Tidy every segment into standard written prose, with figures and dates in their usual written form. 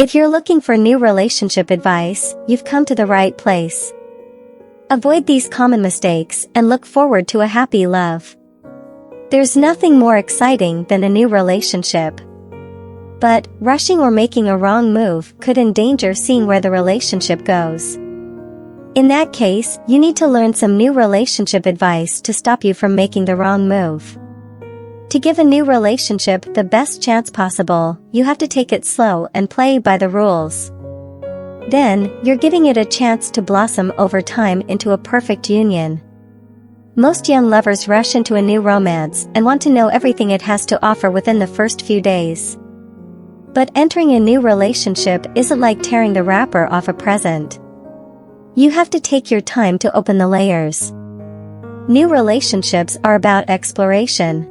If you're looking for new relationship advice, you've come to the right place. Avoid these common mistakes and look forward to a happy love. There's nothing more exciting than a new relationship. But rushing or making a wrong move could endanger seeing where the relationship goes. In that case, you need to learn some new relationship advice to stop you from making the wrong move. To give a new relationship the best chance possible, you have to take it slow and play by the rules. Then, you're giving it a chance to blossom over time into a perfect union. Most young lovers rush into a new romance and want to know everything it has to offer within the first few days. But entering a new relationship isn't like tearing the wrapper off a present. You have to take your time to open the layers. New relationships are about exploration.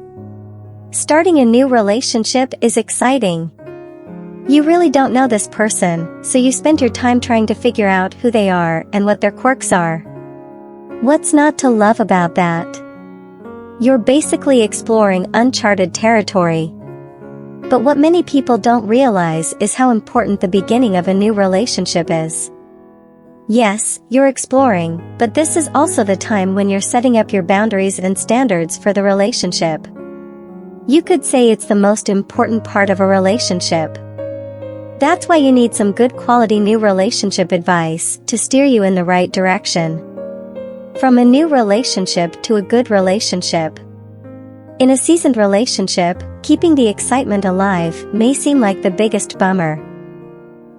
Starting a new relationship is exciting. You really don't know this person, so you spend your time trying to figure out who they are and what their quirks are. What's not to love about that? You're basically exploring uncharted territory. But what many people don't realize is how important the beginning of a new relationship is. Yes, you're exploring, but this is also the time when you're setting up your boundaries and standards for the relationship. You could say it's the most important part of a relationship. That's why you need some good quality new relationship advice to steer you in the right direction. From a new relationship to a good relationship. In a seasoned relationship, keeping the excitement alive may seem like the biggest bummer.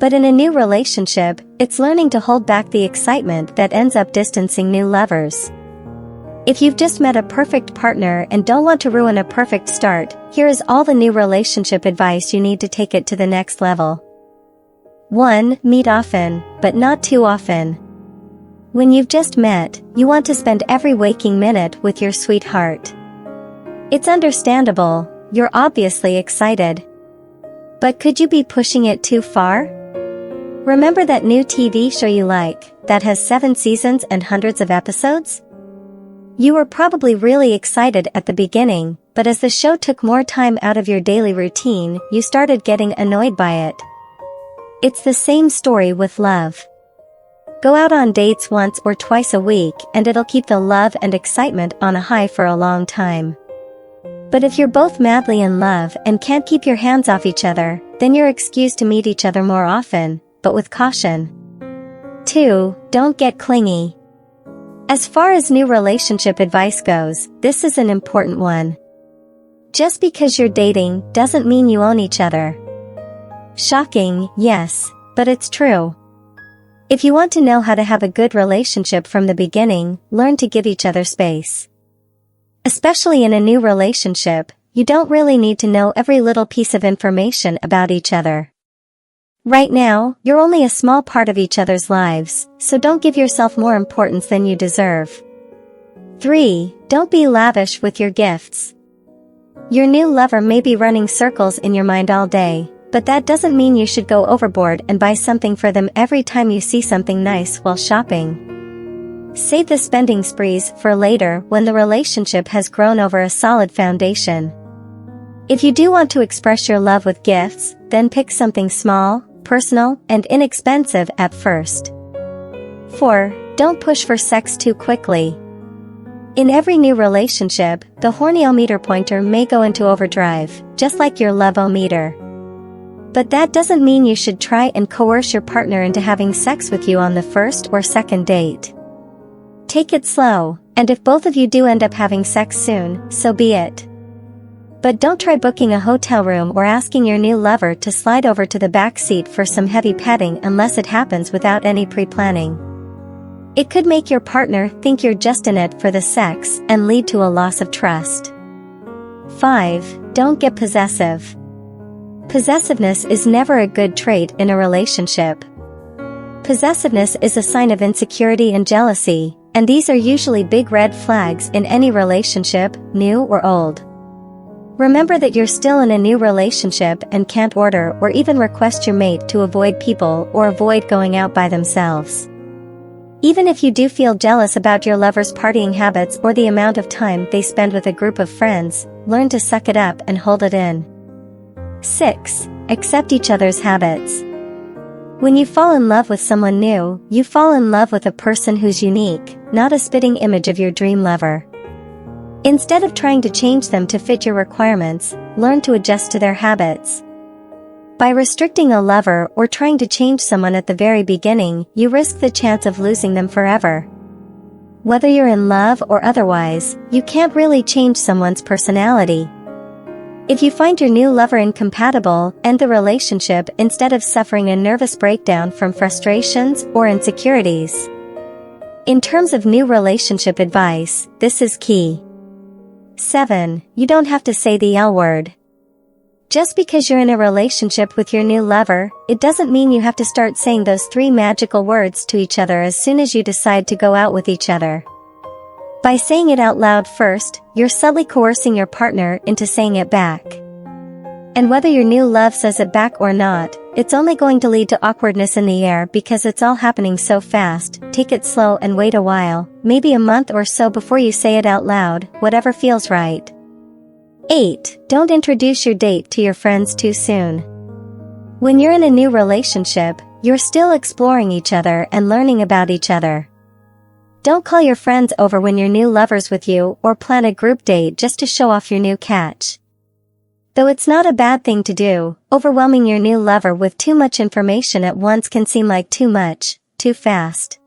But in a new relationship, it's learning to hold back the excitement that ends up distancing new lovers. If you've just met a perfect partner and don't want to ruin a perfect start, here is all the new relationship advice you need to take it to the next level. 1. Meet often, but not too often. When you've just met, you want to spend every waking minute with your sweetheart. It's understandable, you're obviously excited. But could you be pushing it too far? Remember that new TV show you like, that has 7 seasons and hundreds of episodes? You were probably really excited at the beginning, but as the show took more time out of your daily routine, you started getting annoyed by it. It's the same story with love. Go out on dates once or twice a week and it'll keep the love and excitement on a high for a long time. But if you're both madly in love and can't keep your hands off each other, then you're excused to meet each other more often, but with caution. 2. Don't get clingy. As far as new relationship advice goes, this is an important one. Just because you're dating doesn't mean you own each other. Shocking, yes, but it's true. If you want to know how to have a good relationship from the beginning, learn to give each other space. Especially in a new relationship, you don't really need to know every little piece of information about each other. Right now, you're only a small part of each other's lives, so don't give yourself more importance than you deserve. 3. Don't be lavish with your gifts. Your new lover may be running circles in your mind all day, but that doesn't mean you should go overboard and buy something for them every time you see something nice while shopping. Save the spending sprees for later when the relationship has grown over a solid foundation. If you do want to express your love with gifts, then pick something small, personal, and inexpensive at first. 4. Don't push for sex too quickly. In every new relationship, the horny-o-meter pointer may go into overdrive, just like your love-o-meter. But that doesn't mean you should try and coerce your partner into having sex with you on the first or second date. Take it slow, and if both of you do end up having sex soon, so be it. But don't try booking a hotel room or asking your new lover to slide over to the back seat for some heavy petting unless it happens without any pre-planning. It could make your partner think you're just in it for the sex and lead to a loss of trust. 5. Don't get possessive. Possessiveness is never a good trait in a relationship. Possessiveness is a sign of insecurity and jealousy, and these are usually big red flags in any relationship, new or old. Remember that you're still in a new relationship and can't order or even request your mate to avoid people or avoid going out by themselves. Even if you do feel jealous about your lover's partying habits or the amount of time they spend with a group of friends, learn to suck it up and hold it in. 6. Accept each other's habits. When you fall in love with someone new, you fall in love with a person who's unique, not a spitting image of your dream lover. Instead of trying to change them to fit your requirements, learn to adjust to their habits. By restricting a lover or trying to change someone at the very beginning, you risk the chance of losing them forever. Whether you're in love or otherwise, you can't really change someone's personality. If you find your new lover incompatible, end the relationship instead of suffering a nervous breakdown from frustrations or insecurities. In terms of new relationship advice, this is key. 7. You don't have to say the L word. Just because you're in a relationship with your new lover, it doesn't mean you have to start saying those 3 magical words to each other as soon as you decide to go out with each other. By saying it out loud first, you're subtly coercing your partner into saying it back. And whether your new love says it back or not, it's only going to lead to awkwardness in the air because it's all happening so fast. Take it slow and wait a while, maybe a month or so before you say it out loud, whatever feels right. 8. Don't introduce your date to your friends too soon. When you're in a new relationship, you're still exploring each other and learning about each other. Don't call your friends over when your new lover's with you or plan a group date just to show off your new catch. Though it's not a bad thing to do, overwhelming your new lover with too much information at once can seem like too much, too fast.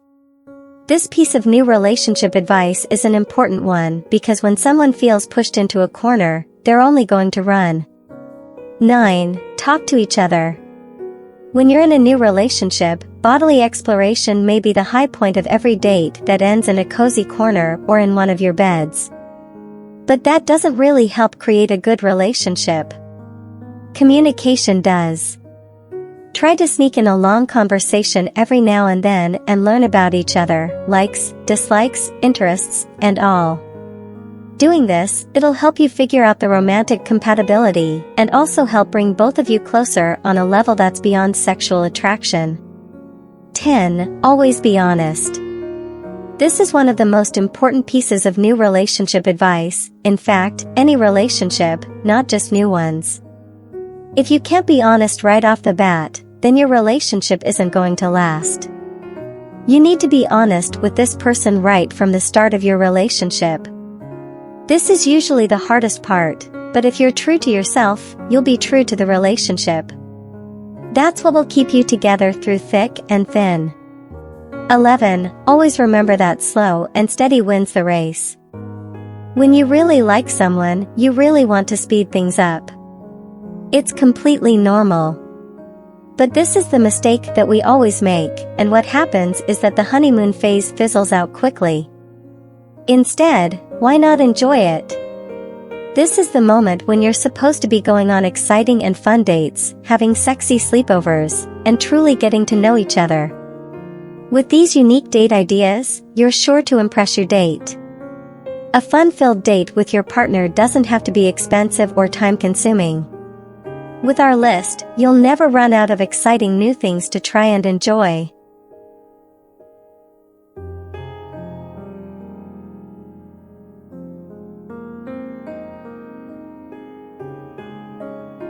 This piece of new relationship advice is an important one because when someone feels pushed into a corner, they're only going to run. 9. Talk to each other. When you're in a new relationship, bodily exploration may be the high point of every date that ends in a cozy corner or in one of your beds. But that doesn't really help create a good relationship. Communication does. Try to sneak in a long conversation every now and then and learn about each other, likes, dislikes, interests, and all. Doing this, it'll help you figure out the romantic compatibility and also help bring both of you closer on a level that's beyond sexual attraction. 10. Always be honest. This is one of the most important pieces of new relationship advice, in fact, any relationship, not just new ones. If you can't be honest right off the bat, then your relationship isn't going to last. You need to be honest with this person right from the start of your relationship. This is usually the hardest part, but if you're true to yourself, you'll be true to the relationship. That's what will keep you together through thick and thin. 11. Always remember that slow and steady wins the race. When you really like someone, you really want to speed things up. It's completely normal. But this is the mistake that we always make, and what happens is that the honeymoon phase fizzles out quickly. Instead, why not enjoy it? This is the moment when you're supposed to be going on exciting and fun dates, having sexy sleepovers, and truly getting to know each other. With these unique date ideas, you're sure to impress your date. A fun-filled date with your partner doesn't have to be expensive or time-consuming. With our list, you'll never run out of exciting new things to try and enjoy.